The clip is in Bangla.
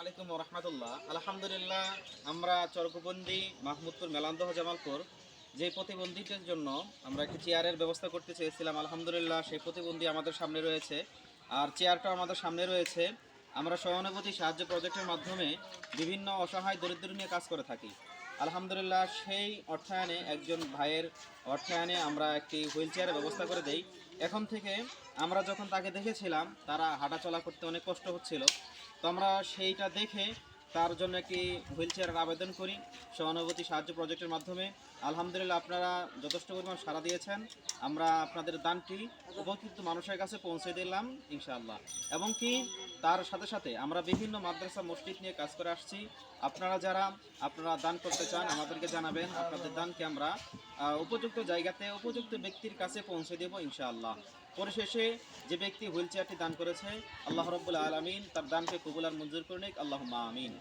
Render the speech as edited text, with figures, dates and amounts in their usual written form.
আলাইকুম রহমতুল্লাহ। আলহামদুলিল্লাহ, আমরা চরকবন্দি মাহমুদপুর মেলান্দহ জামালপুর যে প্রতিবন্ধীদের জন্য আমরা একটি চেয়ারের ব্যবস্থা করতে চেয়েছিলাম, আলহামদুলিল্লাহ সেই প্রতিবন্ধী আমাদের সামনে রয়েছে, আর চেয়ারটাও আমাদের সামনে রয়েছে। আমরা সহানুভূতি সাহায্য প্রজেক্টের মাধ্যমে বিভিন্ন অসহায় দরিদ্র নিয়ে কাজ করে থাকি। আলহামদুলিল্লাহ সেই অর্থায়নে একজন ভাইয়ের অর্থায়নে আমরা একটি হুইল চেয়ারের ব্যবস্থা করে দেই। এখন থেকে আমরা যখন তাকে দেখেছিলাম তারা হাঁটাচলা করতে অনেক কষ্ট হচ্ছিল, তো আমরা সেইটা দেখে তার জন্য একটি হুইল চেয়ারের আবেদন করি সহানুভূতি সাহায্য প্রজেক্টের মাধ্যমে। আলহামদুলিল্লাহ আপনারা যথেষ্ট পরিমাণ সাড়া দিয়েছেন। আমরা আপনাদের দানটি উপকৃত মানুষের কাছে পৌঁছে দিলাম ইনশাআল্লাহ। এবং কি তার সাথে সাথে আমরা বিভিন্ন মাদ্রাসা মসজিদ নিয়ে কাজ করে আসছি। আপনারা দান করতে চান আমাদেরকে জানাবেন, আপনাদের দানকে আমরা উপযুক্ত জায়গাতে উপযুক্ত ব্যক্তির কাছে পৌঁছে দেব ইনশাআল্লাহ। পরিশেষে যে ব্যক্তি হুইল চেয়ারটি দান করেছে, আল্লাহ রাব্বুল আলামিন তার দানকে কবুল আর মঞ্জুর করে নিক, আল্লাহুম্মা আমিন।